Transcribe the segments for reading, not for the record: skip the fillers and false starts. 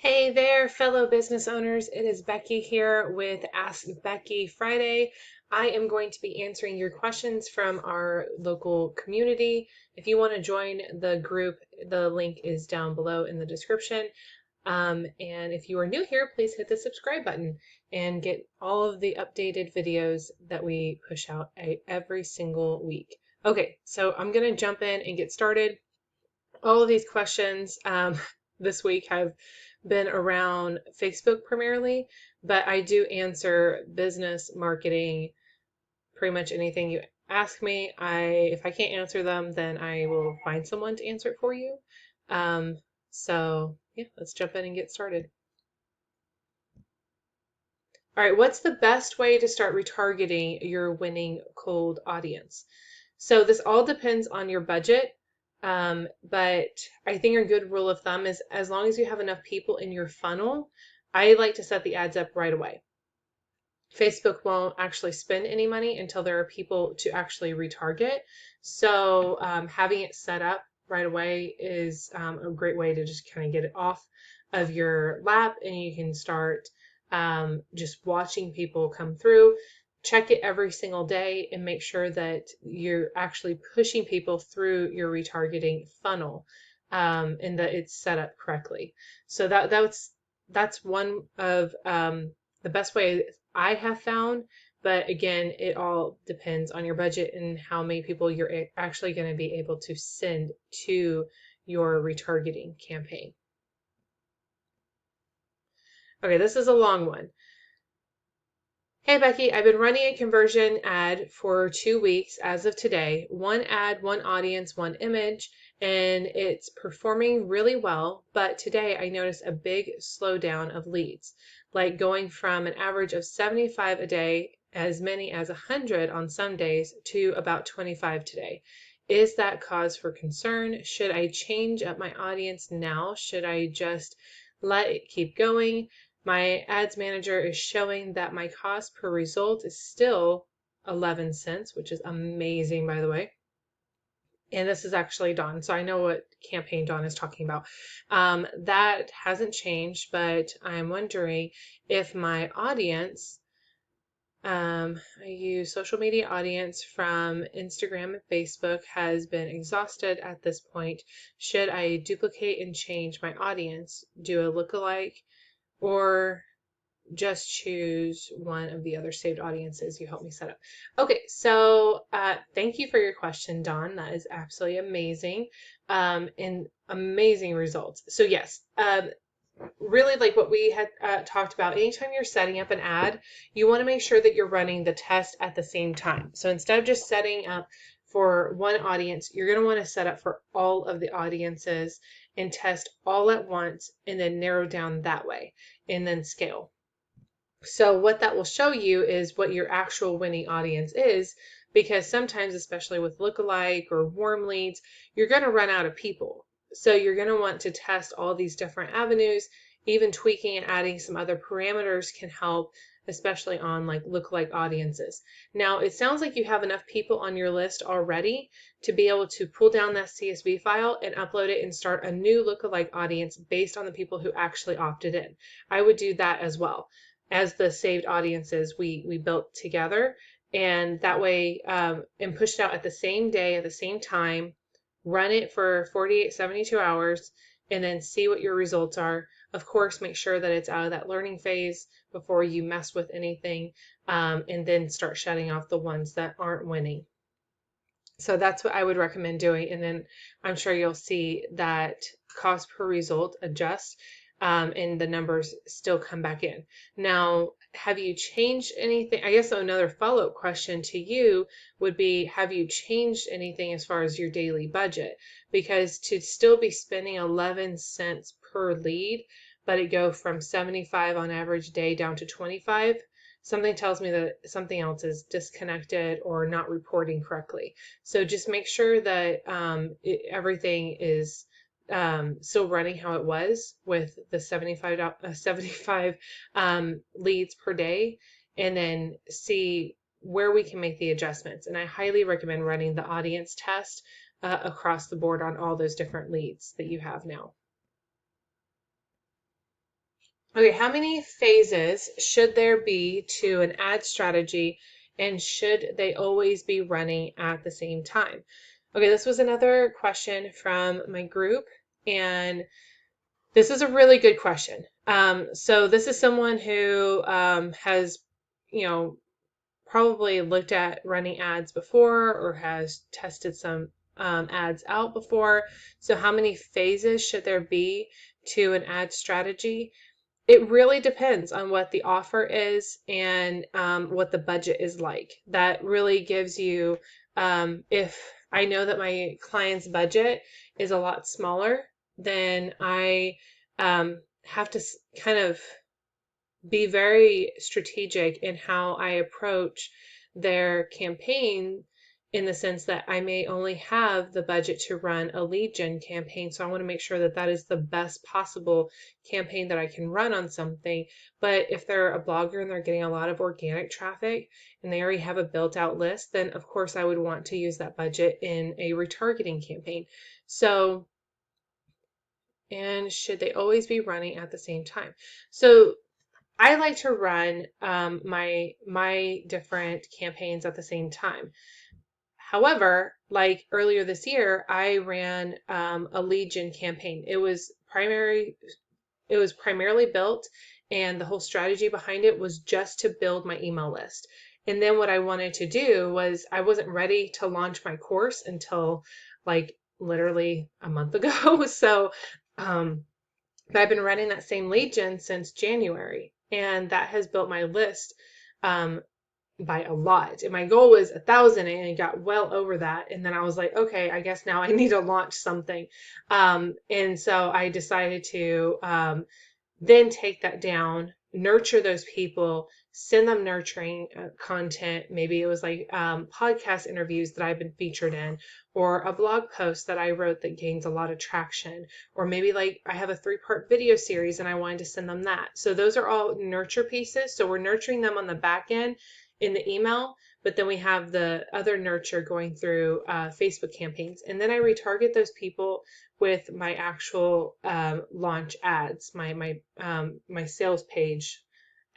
Hey there, fellow business owners. It is Becky here with Ask Becky Friday. I am going to be answering your questions from our local community. If you want to join the group, the link is down below in the description. And if you are new here, please hit the subscribe button and get all of the updated videos that we push out every single week. Okay, so I'm going to jump in and get started. All of these questions this week have been around Facebook primarily, but I do answer business, marketing, pretty much anything you ask me. If I can't answer them, then I will find someone to answer it for you. Um, so yeah, let's jump in and get started. All right, what's the best way to start retargeting your winning cold audience? So this all depends on your budget, but I think a good rule of thumb is as long as you have enough people in your funnel, I like to set the ads up right away. Facebook won't actually spend any money until there are people to actually retarget. So having it set up right away is a great way to just kind of get it off of your lap, and you can start just watching people come through. Check it every single day and make sure that you're actually pushing people through your retargeting funnel, and that it's set up correctly. So that's one of the best way I have found, but again, it all depends on your budget and how many people you're actually going to be able to send to your retargeting campaign. Okay, this is a long one. Hey Becky, I've been running a conversion ad for 2 weeks as of today. One ad, one audience, one image, and it's performing really well. But today I noticed a big slowdown of leads, like going from an average of 75 a day, as many as 100 on some days, to about 25 today. Is that cause for concern? Should I change up my audience now? Should I just let it keep going? My ads manager is showing that my cost per result is still 11 cents, which is amazing, by the way. And this is actually Dawn, so I know what campaign Dawn is talking about. That hasn't changed, but I'm wondering if my audience, I use social media audience from Instagram and Facebook, has been exhausted at this point. Should I duplicate and change my audience, do a lookalike, or just choose one of the other saved audiences you helped me set up? Okay, so thank you for your question, Dawn. That is absolutely amazing, and amazing results. So yes, really like what we had talked about, anytime you're setting up an ad, you want to make sure that you're running the test at the same time. So instead of just setting up for one audience, you're going to want to set up for all of the audiences and test all at once, and then narrow down that way and then scale. So what that will show you is what your actual winning audience is, because sometimes, especially with lookalike or warm leads, you're going to run out of people. So you're going to want to test all these different avenues. Even tweaking and adding some other parameters can help, especially on like lookalike audiences. Now, it sounds like you have enough people on your list already to be able to pull down that CSV file and upload it and start a new lookalike audience based on the people who actually opted in. I would do that as well as the saved audiences we built together, and that way, and push it out at the same day at the same time, run it for 48 72 hours, and then see what your results are. Of course, make sure that it's out of that learning phase before you mess with anything, and then start shutting off the ones that aren't winning. So that's what I would recommend doing, and then I'm sure you'll see that cost per result adjust, and the numbers still come back in. Now, have you changed anything? I guess another follow-up question to you would be, have you changed anything as far as your daily budget? Because to still be spending 11 cents per lead, but it go from 75 on average day down to 25, something tells me that something else is disconnected or not reporting correctly. So just make sure that everything is still running how it was with the 75 leads per day, and then see where we can make the adjustments. And I highly recommend running the audience test across the board on all those different leads that you have now. Okay, how many phases should there be to an ad strategy, and should they always be running at the same time? Okay, this was another question from my group, and this is a really good question. So this is someone who has, you know, probably looked at running ads before or has tested some ads out before. So how many phases should there be to an ad strategy? It really depends on what the offer is and what the budget is like. That really gives you, if I know that my client's budget is a lot smaller, then I have to kind of be very strategic in how I approach their campaign, in the sense that I may only have the budget to run a lead gen campaign. So I want to make sure that that is the best possible campaign that I can run on something. But if they're a blogger and they're getting a lot of organic traffic and they already have a built out list, then of course I would want to use that budget in a retargeting campaign. So, and should they always be running at the same time? So I like to run my different campaigns at the same time. However, like earlier this year, I ran a lead gen campaign. It was primarily built, and the whole strategy behind it was just to build my email list. And then what I wanted to do was, I wasn't ready to launch my course until like literally a month ago. So um, but I've been running that same lead gen since January, and that has built my list um, by a lot. And my goal was 1,000, and I got well over that. And then I was like, okay, I guess now I need to launch something. And so I decided to then take that down, nurture those people, send them nurturing content. Maybe it was like podcast interviews that I've been featured in, or a blog post that I wrote that gains a lot of traction, or maybe like I have a 3-part video series and I wanted to send them that. So those are all nurture pieces. So we're nurturing them on the back end in the email, but then we have the other nurture going through Facebook campaigns. And then I retarget those people with my actual launch ads, my sales page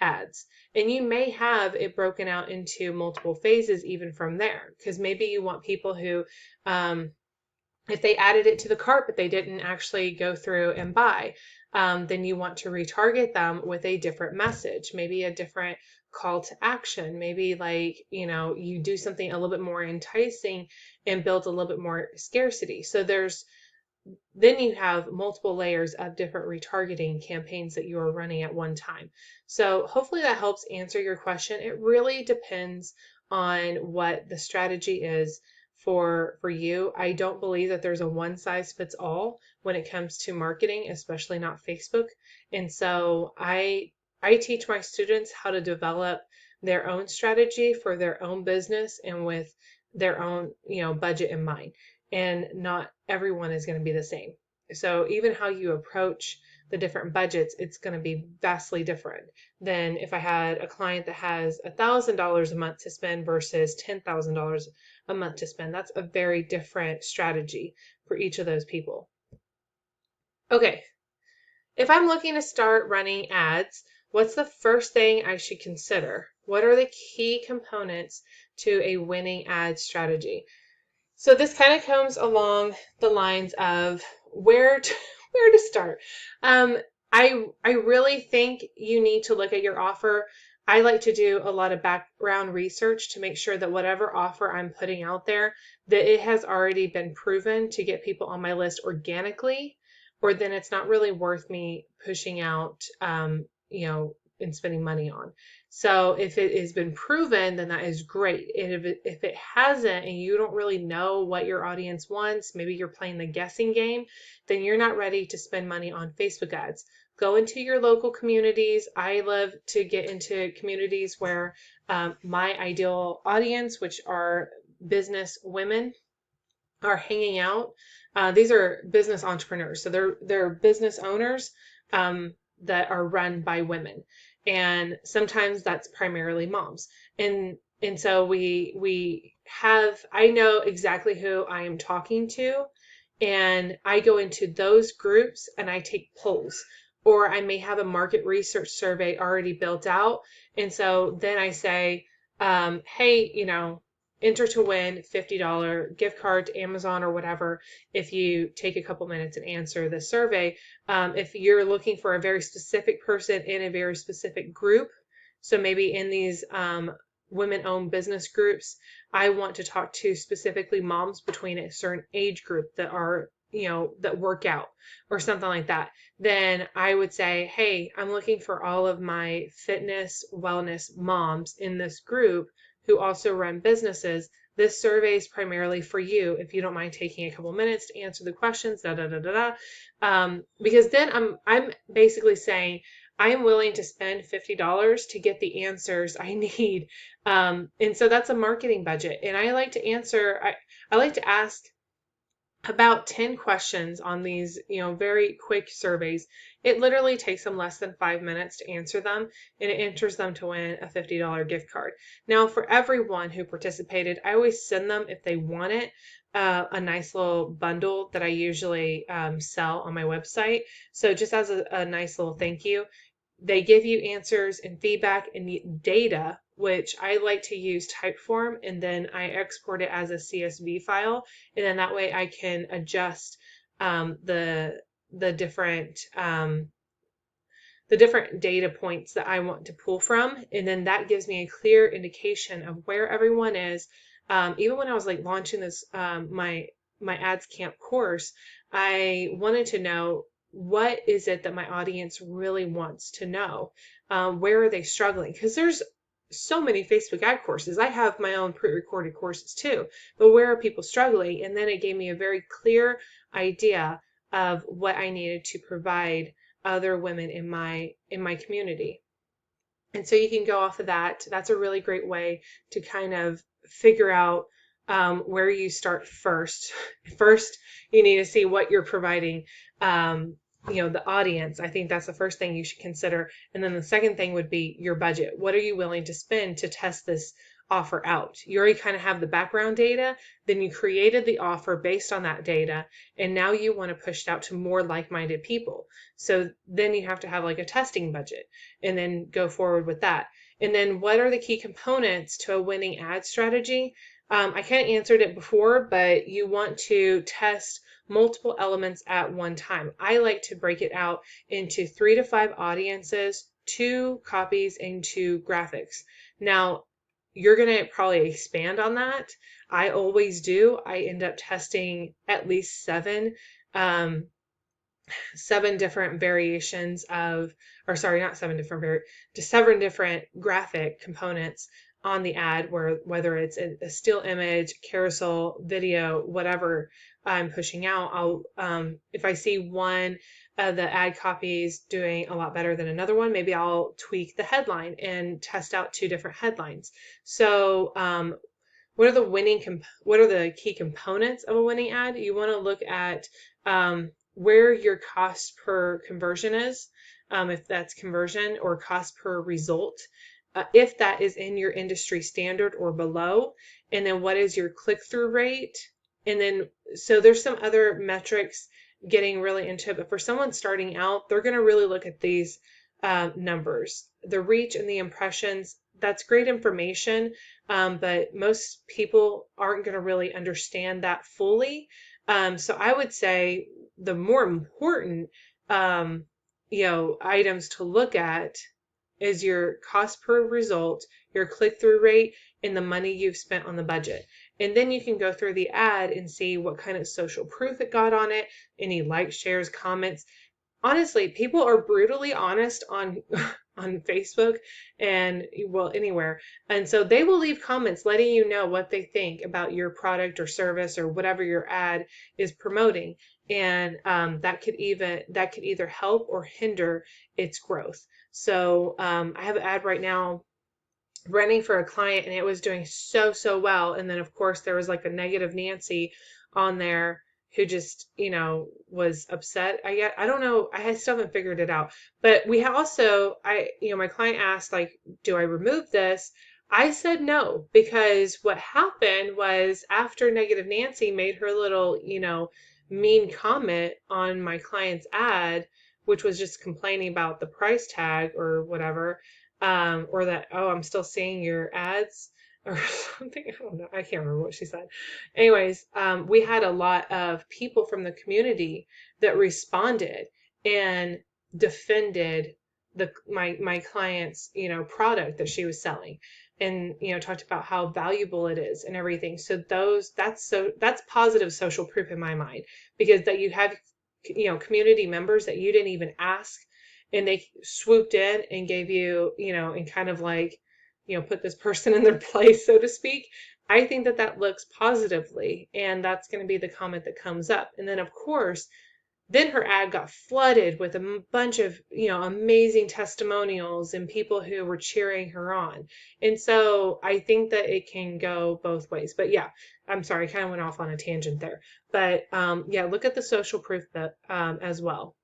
ads. And you may have it broken out into multiple phases even from there, because maybe you want people who, if they added it to the cart but they didn't actually go through and buy, then you want to retarget them with a different message, maybe a different call to action. Maybe like, you do something a little bit more enticing and build a little bit more scarcity. So then you have multiple layers of different retargeting campaigns that you are running at one time. So hopefully that helps answer your question. It really depends on what the strategy is for you. I don't believe that there's a one size fits all when it comes to marketing, especially not Facebook. And so I teach my students how to develop their own strategy for their own business and with their own, budget in mind. And not everyone is going to be the same. So even how you approach the different budgets, it's going to be vastly different than if I had a client that has $1,000 a month to spend versus $10,000 a month to spend. That's a very different strategy for each of those people. Okay, if I'm looking to start running ads, what's the first thing I should consider? What are the key components to a winning ad strategy? So this kind of comes along the lines of where to, where to start. I really think you need to look at your offer. I like to do a lot of background research to make sure that whatever offer I'm putting out there, that it has already been proven to get people on my list organically, or then it's not really worth me pushing out, and spending money on. So if it has been proven, then that is great. And if it hasn't, and you don't really know what your audience wants, maybe you're playing the guessing game, then you're not ready to spend money on Facebook ads. Go into your local communities. I love to get into communities where my ideal audience, which are business women, are hanging out. These are business entrepreneurs, so they're business owners that are run by women, and sometimes that's primarily moms. And so I know exactly who I am talking to, and I go into those groups and I take polls or I may have a market research survey already built out. And so then I say, hey, enter to win $50 gift card to Amazon or whatever if you take a couple minutes and answer the survey. If you're looking for a very specific person in a very specific group, so maybe in these women-owned business groups, I want to talk to specifically moms between a certain age group that are, that work out or something like that, then I would say, hey, I'm looking for all of my fitness, wellness moms in this group who also run businesses. This survey is primarily for you. If you don't mind taking a couple minutes to answer the questions, da da da da da. Because then I'm basically saying I am willing to spend $50 to get the answers I need. And so that's a marketing budget. And I like to answer. I like to ask about 10 questions on these, very quick surveys. It literally takes them less than 5 minutes to answer them, and it enters them to win a $50 gift card. Now, for everyone who participated, I always send them, if they want it, a nice little bundle that I usually sell on my website. So just as a nice little thank you, they give you answers and feedback and data, which I like to use Typeform, and then I export it as a CSV file, and then that way I can adjust the different data points that I want to pull from, and then that gives me a clear indication of where everyone is. Even when I was like launching this my ads camp course, I wanted to know, what is it that my audience really wants to know? Where are they struggling? Because there's so many Facebook ad courses. I have my own pre-recorded courses too, but where are people struggling? And then it gave me a very clear idea of what I needed to provide other women in my community. And so you can go off of that. That's a really great way to kind of figure out where you start first. First, you need to see what you're providing, the audience. I think that's the first thing you should consider. And then the second thing would be your budget. What are you willing to spend to test this offer out? You already kind of have the background data, then you created the offer based on that data, and now you want to push it out to more like-minded people. So then you have to have like a testing budget and then go forward with that. And then what are the key components to a winning ad strategy? I kind of answered it before, but you want to test multiple elements at one time. I like to break it out into 3 to 5 audiences, 2 copies, and 2 graphics. Now, you're going to probably expand on that. I always do. I end up testing at least 7 different variations of, or sorry, not 7 different, just 7 different graphic components on the ad, whether it's a still image, carousel, video, whatever I'm pushing out, I'll, if I see one of the ad copies doing a lot better than another one, maybe I'll tweak the headline and test out 2 different headlines. So, what are the key components of a winning ad? You want to look at where your cost per conversion is, if that's conversion, or cost per result, if that is in your industry standard or below, and then what is your click-through rate. And then, so there's some other metrics getting really into it, but for someone starting out, they're going to really look at these numbers, the reach and the impressions. That's great information, but most people aren't going to really understand that fully. So I would say the more important, items to look at is your cost per result, your click-through rate, and the money you've spent on the budget. And then you can go through the ad and see what kind of social proof it got on it, any likes, shares, comments. Honestly, people are brutally honest on on Facebook and, well, anywhere. And so they will leave comments letting you know what they think about your product or service or whatever your ad is promoting. And that could either help or hinder its growth. So I have an ad right now running for a client, and it was doing so well. And then of course there was like a negative Nancy on there who just, was upset. I don't know. I still haven't figured it out. But we also, my client asked, like, do I remove this? I said no, because what happened was after Negative Nancy made her little, mean comment on my client's ad, which was just complaining about the price tag or whatever, or that, oh, I'm still seeing your ads or something. I don't know. I can't remember what she said. Anyways, we had a lot of people from the community that responded and defended my client's, product that she was selling, and talked about how valuable it is and everything. So that's positive social proof in my mind, because that you have community members that you didn't even ask, and they swooped in and gave you, and kind of like, put this person in their place, so to speak. I think that looks positively, and that's going to be the comment that comes up. And then of course, then her ad got flooded with a bunch of, amazing testimonials and people who were cheering her on. And so I think that it can go both ways. But yeah, I'm sorry, I kind of went off on a tangent there. But yeah, look at the social proof that, as well.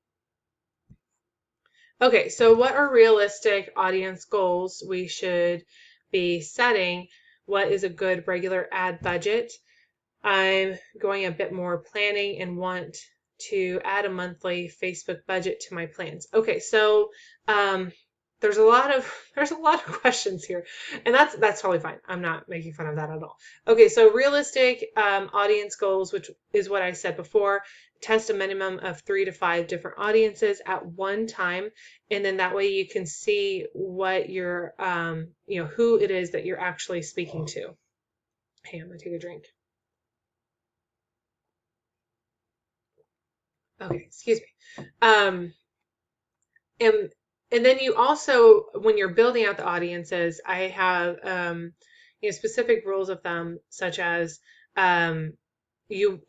Okay, so what are realistic audience goals we should be setting? What is a good regular ad budget? I'm going a bit more planning and want to add a monthly Facebook budget to my plans. Okay, so there's a lot of questions here, and that's totally fine. I'm not making fun of that at all. Okay, so realistic audience goals, which is what I said before. Test a minimum of 3 to 5 different audiences at one time, and then that way you can see what your who it is that you're actually speaking to. Hey, I'm gonna take a drink. Okay, excuse me. And and then you also, when you're building out the audiences, I have specific rules of thumb, such as you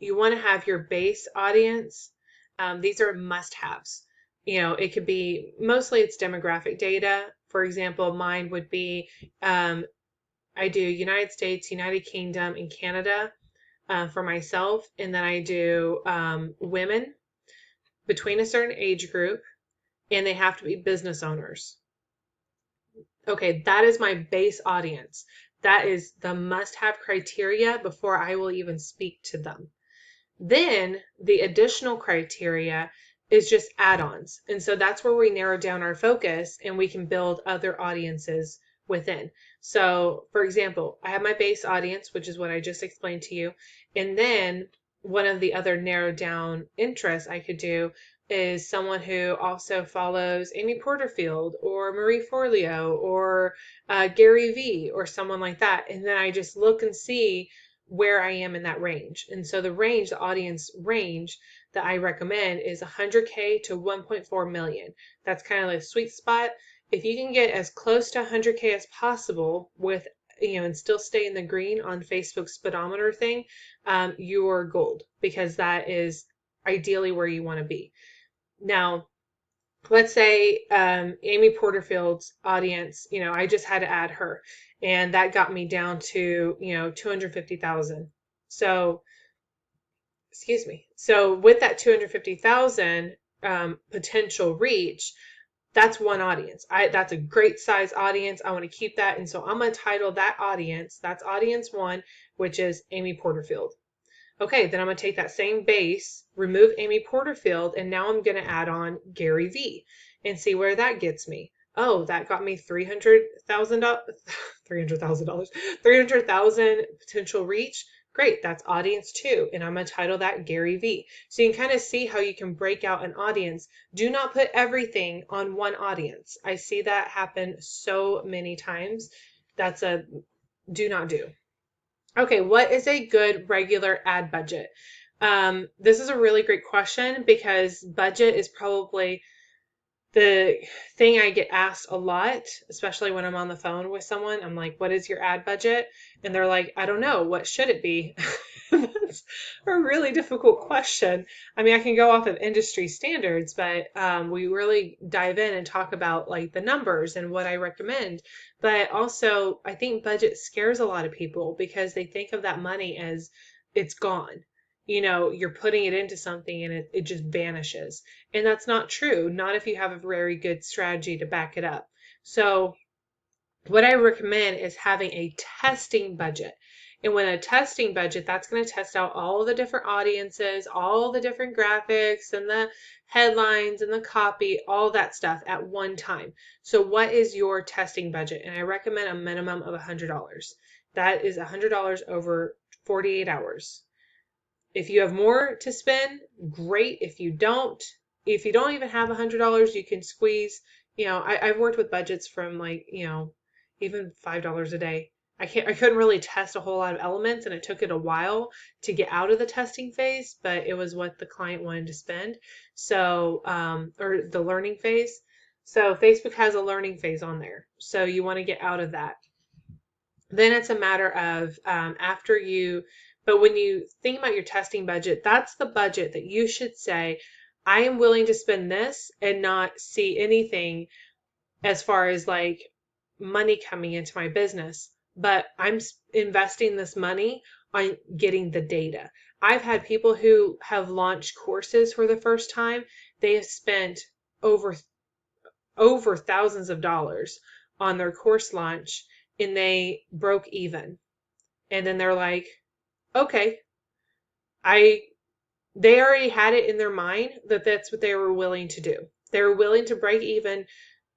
want to have your base audience. These are must-haves. It could be, mostly it's demographic data. For example, mine would be I do United States, United Kingdom, and Canada for myself, and then I do women between a certain age group, and they have to be business owners. Okay, that is my base audience. That is the must-have criteria before I will even speak to them. Then the additional criteria is just add-ons. And so that's where we narrow down our focus and we can build other audiences within. So for example, I have my base audience, which is what I just explained to you. And then one of the other narrowed down interests I could do is someone who also follows Amy Porterfield or Marie Forleo or Gary Vee or someone like that. And then I just look and see where I am in that range. And so the audience range that I recommend is 100K to 1.4 million. That's kind of like a sweet spot. If you can get as close to 100K as possible with, and still stay in the green on Facebook's speedometer thing, you're gold, because that is ideally where you want to be. Now, let's say Amy Porterfield's audience, I just had to add her, and that got me down to 250,000. So excuse me. So with that 250,000 potential reach, that's one audience. That's a great size audience. I want to keep that, and so I'm going to title that audience, that's audience 1, which is Amy Porterfield. Okay, then I'm going to take that same base, remove Amy Porterfield, and now I'm going to add on Gary Vee and see where that gets me. Oh, that got me $300,000, $300,000, 300,000 potential reach. Great, that's audience 2, and I'm going to title that Gary Vee. So you can kind of see how you can break out an audience. Do not put everything on one audience. I see that happen so many times. That's a do not do. Okay, what is a good regular ad budget? This is a really great question, because budget is probably the thing I get asked a lot, especially when I'm on the phone with someone. I'm like, what is your ad budget? And they're like, I don't know. What should it be? That's a really difficult question. I mean, I can go off of industry standards, but we really dive in and talk about like the numbers and what I recommend. But also, I think budget scares a lot of people because they think of that money as it's gone. You're putting it into something and it just vanishes. And that's not true. Not if you have a very good strategy to back it up. So what I recommend is having a testing budget. And when a testing budget, that's going to test out all the different audiences, all the different graphics and the headlines and the copy, all that stuff at one time. So what is your testing budget? And I recommend a minimum of $100. That is $100 over 48 hours. If you have more to spend, great. If you don't even have $100, you can squeeze, I've worked with budgets from like, even $5 a day. I couldn't really test a whole lot of elements, and it took it a while to get out of the testing phase, but it was what the client wanted to spend. So, or the learning phase. So Facebook has a learning phase on there. So you want to get out of that. Then it's a matter of but when you think about your testing budget, that's the budget that you should say, I am willing to spend this and not see anything as far as like money coming into my business, but I'm investing this money on getting the data. I've had people who have launched courses for the first time. They have spent over thousands of dollars on their course launch, and they broke even. And then they're like, okay, they already had it in their mind that that's what they were willing to do. They were willing to break even,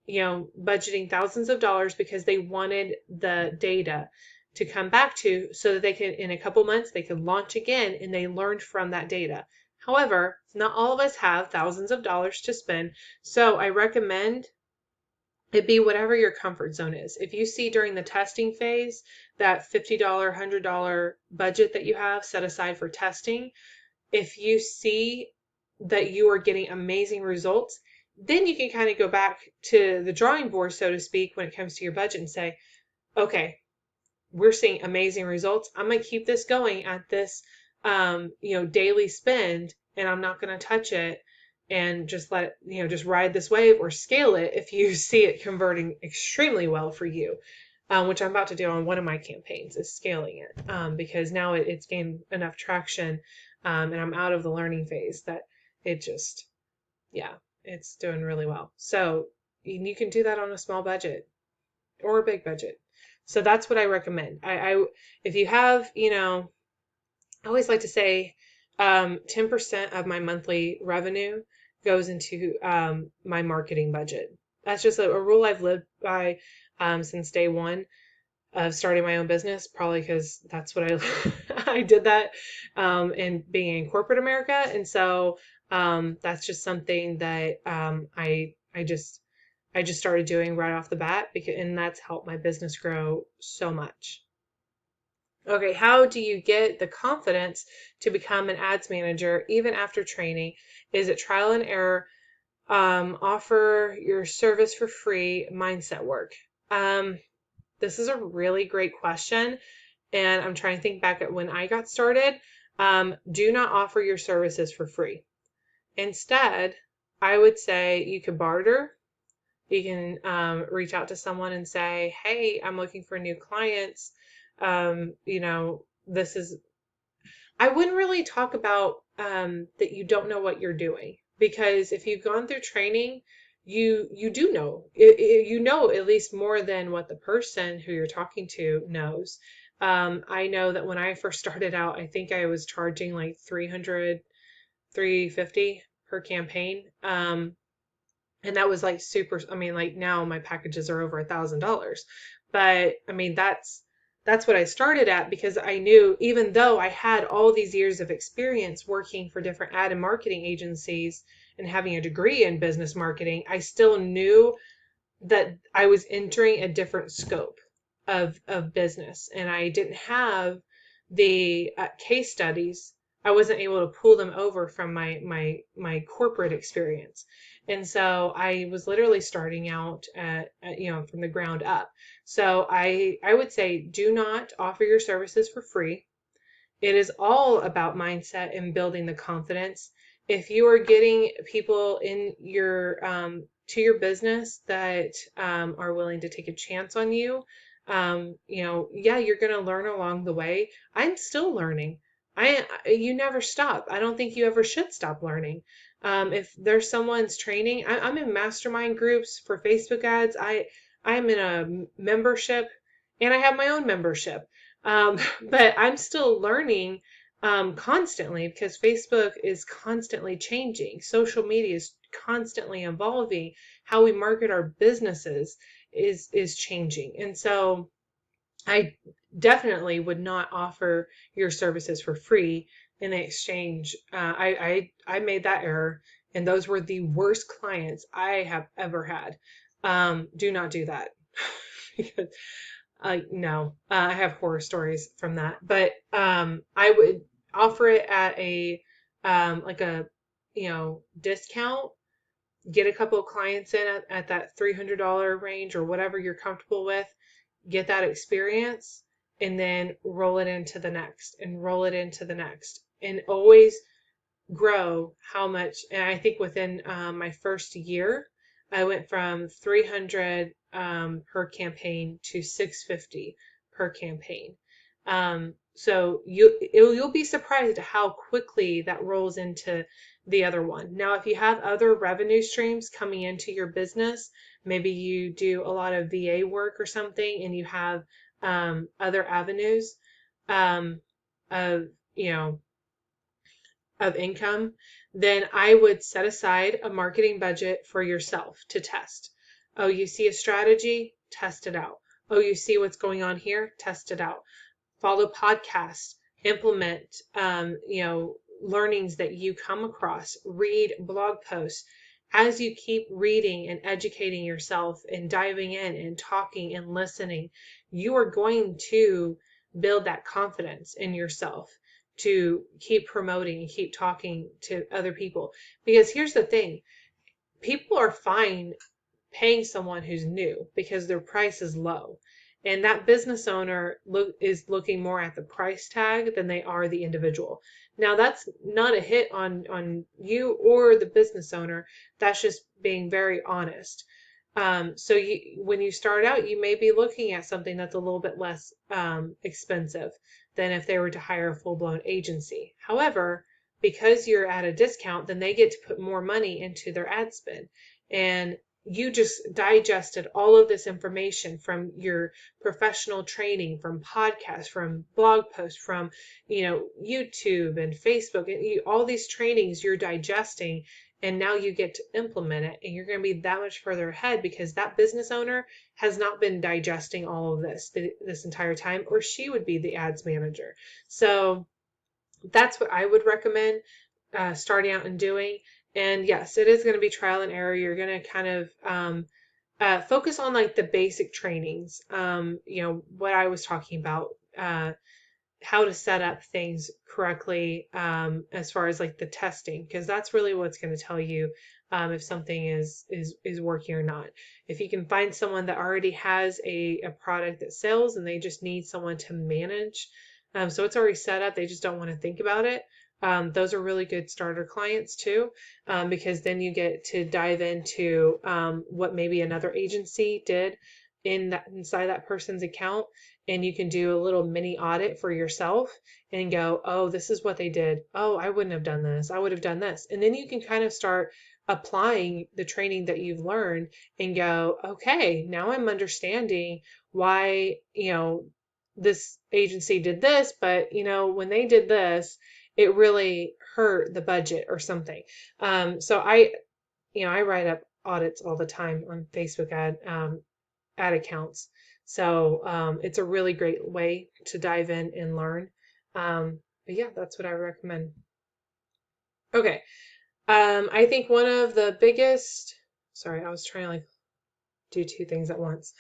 budgeting thousands of dollars because they wanted the data to come back to, so that they can, in a couple months, they could launch again, and they learned from that data. However, not all of us have thousands of dollars to spend. So I recommend it be whatever your comfort zone is. If you see during the testing phase that $50, $100 budget that you have set aside for testing, if you see that you are getting amazing results, then you can kind of go back to the drawing board, so to speak, when it comes to your budget and say, okay, we're seeing amazing results. I'm going to keep this going at this, daily spend, and I'm not going to touch it and just just ride this wave, or scale it if you see it converting extremely well for you, which I'm about to do on one of my campaigns, is scaling it, because now it's gained enough traction, and I'm out of the learning phase that it just, it's doing really well. So you can do that on a small budget or a big budget. So that's what I recommend. If you have, I always like to say 10% of my monthly revenue goes into my marketing budget. That's just a rule I've lived by since day one of starting my own business, probably because that's what I did that in being in corporate America. And so that's just something that I just started doing right off the bat, and that's helped my business grow so much. Okay, how do you get the confidence to become an ads manager even after training? Is it trial and error? Offer your service for free, mindset work. This is a really great question, and I'm trying to think back at when I got started. Do not offer your services for free. Instead, I would say you could barter. You can reach out to someone and say, hey, I'm looking for new clients. This is, I wouldn't really talk about that you don't know what you're doing, because if you've gone through training, you do know, you know at least more than what the person who you're talking to knows. I know that when I first started out, I think I was charging like $300, $350 per campaign. And that was like super, like now my packages are over $1,000. But that's what I started at, because I knew, even though I had all these years of experience working for different ad and marketing agencies and having a degree in business marketing, I still knew that I was entering a different scope of business, and I didn't have the case studies. I wasn't able to pull them over from my corporate experience. And so I was literally starting out from the ground up. So I would say, do not offer your services for free. It is all about mindset and building the confidence. If you are getting people in your to your business that are willing to take a chance on you, you're going to learn along the way. I'm still learning. You never stop. I don't think you ever should stop learning. If there's someone's training, I'm in mastermind groups for Facebook ads. I'm in a membership, and I have my own membership. But I'm still learning constantly because Facebook is constantly changing. Social media is constantly evolving. How we market our businesses is changing. And so I definitely would not offer your services for free in exchange. I made that error, and those were the worst clients I have ever had. Do not do that. Because no, I have horror stories from that. But I would offer it at a like a discount. Get a couple of clients in at that $300 range or whatever you're comfortable with, get that experience, and then roll it into the next and roll it into the next, and always grow how much. And I think within my first year, I went from 300 per campaign to 650 per campaign. So you'll be surprised at how quickly that rolls into the other one. Now, if you have other revenue streams coming into your business, maybe you do a lot of VA work or something, and you have other avenues um, of you know of income, then I would set aside a marketing budget for yourself to test. Oh, you see a strategy? Test it out. Oh, you see what's going on here? Test it out. Follow podcasts, implement, learnings that you come across, read blog posts. As you keep reading and educating yourself and diving in and talking and listening, you are going to build that confidence in yourself to keep promoting and keep talking to other people. Because here's the thing, people are fine paying someone who's new because their price is low. And that business owner is looking more at the price tag than they are the individual. Now, that's not a hit on you or the business owner. That's just being very honest. So when you start out, you may be looking at something that's a little bit less expensive than if they were to hire a full-blown agency. However, because you're at a discount, then they get to put more money into their ad spend. And you just digested all of this information from your professional training, from podcasts, from blog posts, from YouTube and Facebook, and all these trainings you're digesting, and now you get to implement it, and you're going to be that much further ahead because that business owner has not been digesting all of this entire time, or she would be the ads manager. So that's what I would recommend starting out and doing. And yes, it is going to be trial and error. You're going to kind of focus on like the basic trainings. What I was talking about, how to set up things correctly as far as like the testing, because that's really what's going to tell you if something is working or not. If you can find someone that already has a product that sells and they just need someone to manage, so it's already set up, they just don't want to think about it. Those are really good starter clients too, because then you get to dive into what maybe another agency did inside that person's account, and you can do a little mini audit for yourself and go, oh, this is what they did. Oh, I wouldn't have done this. I would have done this. And then you can kind of start applying the training that you've learned and go, okay, now I'm understanding why, this agency did this, but when they did this, it really hurt the budget or something. So I write up audits all the time on Facebook ad accounts. So it's a really great way to dive in and learn. But yeah, that's what I recommend. Okay. I think one of the biggest, sorry, I was trying to like do two things at once.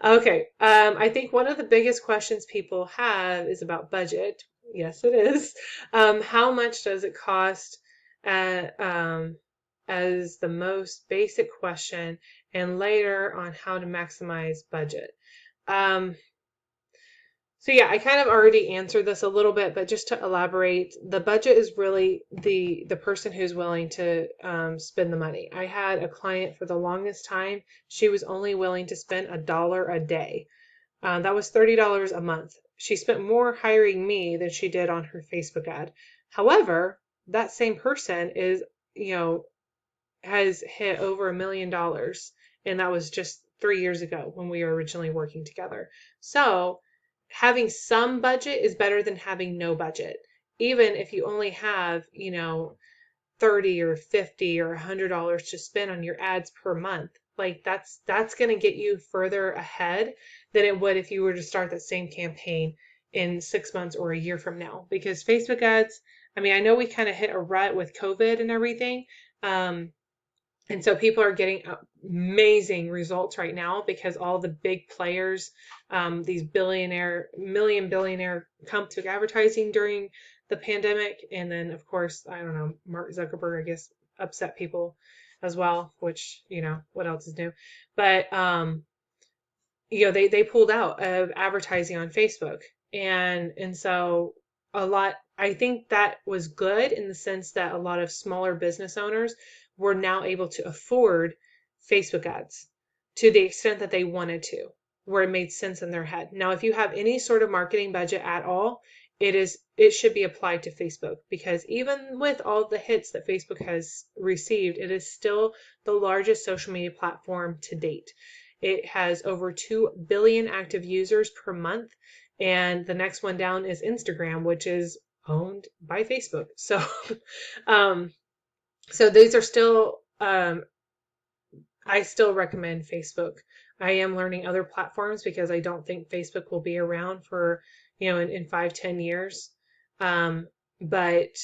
Okay. I think one of the biggest questions people have is about budget. Yes, it is. How much does it cost as the most basic question, and later on how to maximize budget. So yeah, I kind of already answered this a little bit, but just to elaborate, the budget is really the person who's willing to spend the money. I had a client for the longest time. She was only willing to spend $1 a day. That was $30 a month. She spent more hiring me than she did on her Facebook ad. However, that same person has hit over $1 million, and that was just 3 years ago when we were originally working together. So having some budget is better than having no budget. Even if you only have, 30 or 50 or $100 to spend on your ads per month. Like that's going to get you further ahead than it would if you were to start that same campaign in 6 months or a year from now. Because Facebook ads, I mean, I know we kind of hit a rut with COVID and everything. And so people are getting amazing results right now because all the big players, these billionaire come to advertising during the pandemic. And then, of course, I don't know, Mark Zuckerberg, I guess, upset people as well, which, what else is new? But, they pulled out of advertising on Facebook. And so I think that was good in the sense that a lot of smaller business owners were now able to afford Facebook ads to the extent that they wanted to, where it made sense in their head. Now, if you have any sort of marketing budget at all, it should be applied to Facebook, because even with all the hits that Facebook has received, it is still the largest social media platform to date. It has over 2 billion active users per month. And the next one down is Instagram, which is owned by Facebook. So, so these are still, I still recommend Facebook. I am learning other platforms because I don't think Facebook will be around for, in 5-10 years. But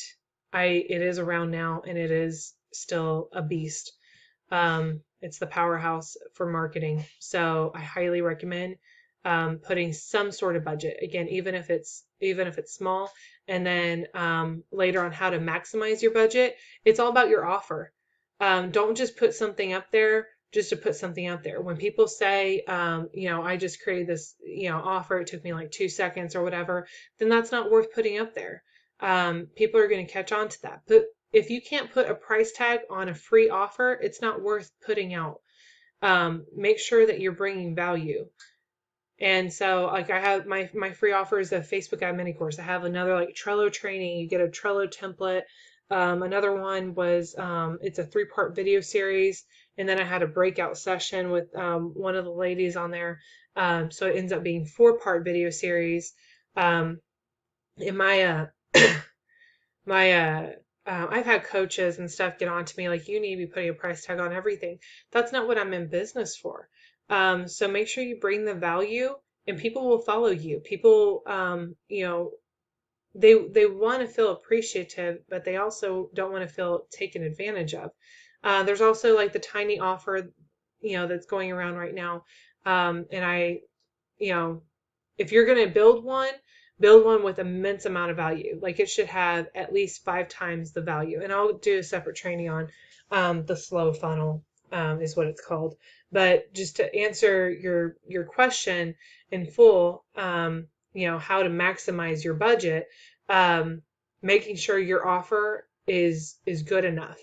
it is around now, and it is still a beast. It's the powerhouse for marketing. So I highly recommend putting some sort of budget, again, even if it's small. And then later on, how to maximize your budget. It's all about your offer. Don't just put something up there just to put something out there. When people say, I just created this, offer, it took me like 2 seconds or whatever, then that's not worth putting up there. People are going to catch on to that. But if you can't put a price tag on a free offer, it's not worth putting out. Make sure that you're bringing value. And so, like, I have my free offer is a Facebook ad mini course. I have another like Trello training. You get a Trello template. Another one was it's a 3-part video series, and then I had a breakout session with one of the ladies on there. So it ends up being 4-part video series. In my I've had coaches and stuff get on to me like, you need to be putting a price tag on everything. That's not what I'm in business for. So make sure you bring the value, and people will follow you. People, they want to feel appreciative, but they also don't want to feel taken advantage of. There's also like the tiny offer, that's going around right now. And if you're going to build one with immense amount of value. Like, it should have at least 5 times the value. And I'll do a separate training on the slow funnel, is what it's called. But just to answer your question in full, how to maximize your budget, making sure your offer is good enough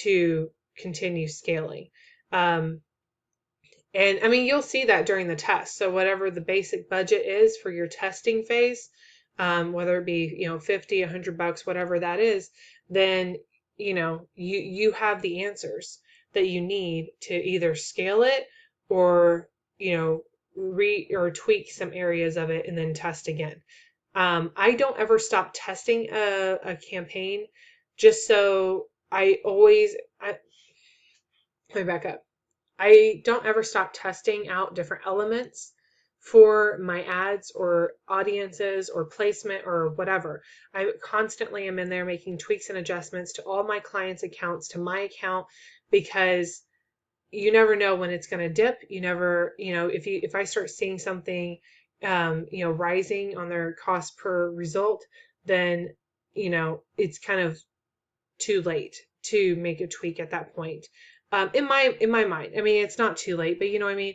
to continue scaling. And I mean, you'll see that during the test. So whatever the basic budget is for your testing phase, whether it be, 50, $100, whatever that is, then, you have the answers that you need to either scale it or, or tweak some areas of it and then test again. I don't ever stop testing a campaign, just so let me back up. I don't ever stop testing out different elements for my ads or audiences or placement or whatever. I constantly am in there making tweaks and adjustments to all my clients' accounts, to my account, because you never know when it's going to dip. You never, if I start seeing something, rising on their cost per result, then, it's kind of too late to make a tweak at that point. In my mind, I mean, it's not too late, but you know what I mean?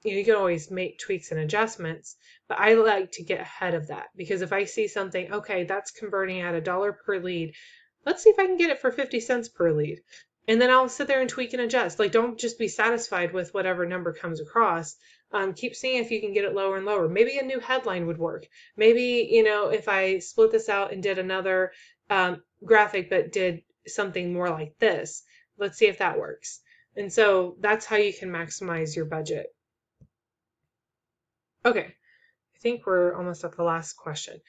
You can always make tweaks and adjustments, but I like to get ahead of that, because if I see something, okay, that's converting at $1 per lead, let's see if I can get it for 50 cents per lead. And then I'll sit there and tweak and adjust. Like, don't just be satisfied with whatever number comes across. Keep seeing if you can get it lower and lower. Maybe a new headline would work. Maybe, if I split this out and did another graphic, but did something more like this. Let's see if that works. And so that's how you can maximize your budget. Okay, I think we're almost at the last question.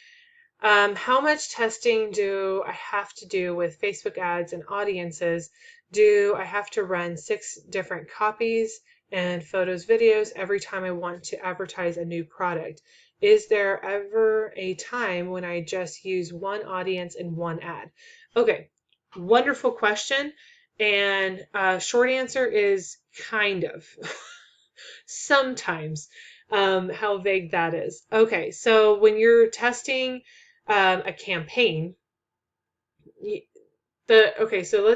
How much testing do I have to do with Facebook ads and audiences? Do I have to run 6 different copies and photos, videos every time I want to advertise a new product? Is there ever a time when I just use one audience and one ad? Okay, wonderful question. And short answer is kind of. Sometimes. How vague that is. Okay, so when you're testing a campaign, so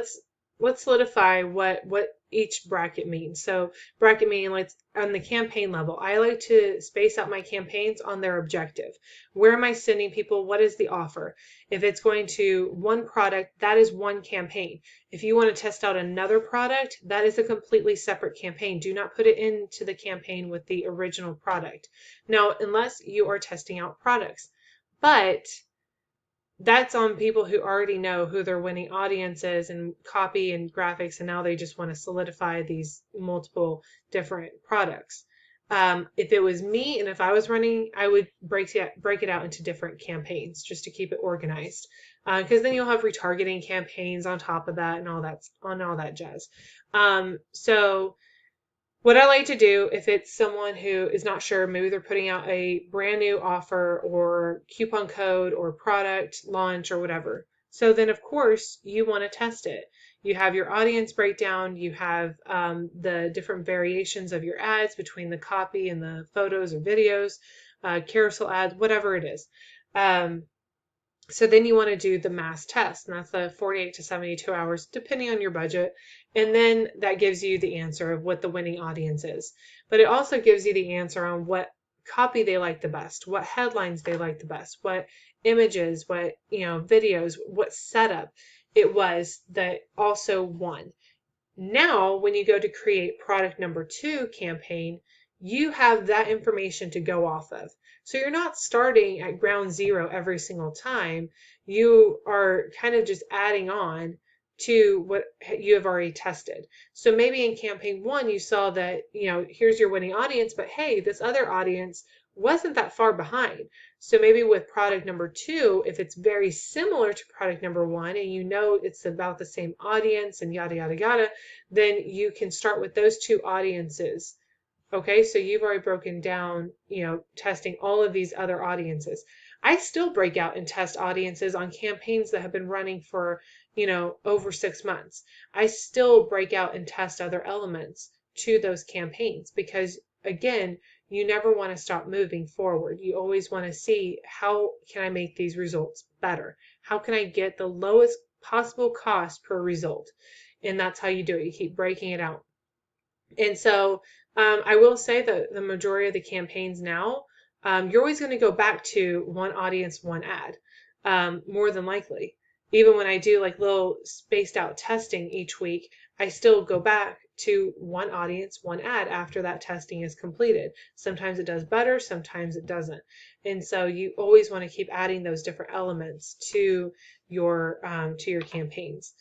let's solidify what each bracket means. So bracket meaning, let's on the campaign level, I like to space out my campaigns on their objective. Where am I sending people? What is the offer? If it's going to one product, that is one campaign. If you want to test out another product, that is a completely separate campaign. Do not put it into the campaign with the original product. Now, unless you are testing out products. But that's on people who already know who their winning audience is and copy and graphics, and now they just want to solidify these multiple different products. If it was me and if I was running, I would break it out into different campaigns just to keep it organized. Because then you'll have retargeting campaigns on top of that and all that jazz. So what I like to do, if it's someone who is not sure, maybe they're putting out a brand new offer or coupon code or product launch or whatever. So then, of course, you want to test it. You have your audience breakdown. You have the different variations of your ads between the copy and the photos or videos, carousel ads, whatever it is. So then you want to do the mass test, and that's the 48 to 72 hours, depending on your budget. And then that gives you the answer of what the winning audience is. But it also gives you the answer on what copy they like the best, what headlines they like the best, what images, what, videos, what setup it was that also won. Now, when you go to create product number 2 campaign, you have that information to go off of. So you're not starting at ground zero every single time. You are kind of just adding on to what you have already tested. So maybe in campaign 1, you saw that, here's your winning audience, but hey, this other audience wasn't that far behind. So maybe with product number 2, if it's very similar to product number 1 and you know it's about the same audience and yada, yada, yada, then you can start with those 2 audiences. Okay, so you've already broken down, testing all of these other audiences. I still break out and test audiences on campaigns that have been running for, over 6 months. I still break out and test other elements to those campaigns because, again, you never want to stop moving forward. You always want to see, how can I make these results better? How can I get the lowest possible cost per result? And that's how you do it. You keep breaking it out. And so I will say that the majority of the campaigns now, you're always going to go back to one audience, one ad, more than likely. Even when I do like little spaced out testing each week, I still go back to one audience, one ad after that testing is completed. Sometimes it does better, sometimes it doesn't. And so you always want to keep adding those different elements to your campaigns.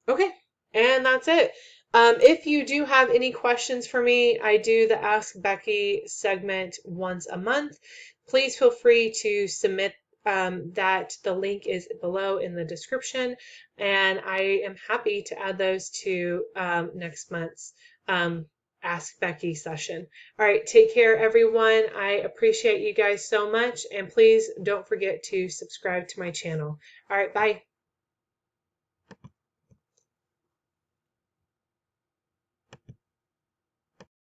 Okay, and that's it. If you do have any questions for me, I do the Ask Becky segment once a month. Please feel free to submit that. The link is below in the description, and I am happy to add those to next month's Ask Becky session. All right, take care, everyone. I appreciate you guys so much, and please don't forget to subscribe to my channel. All right, bye.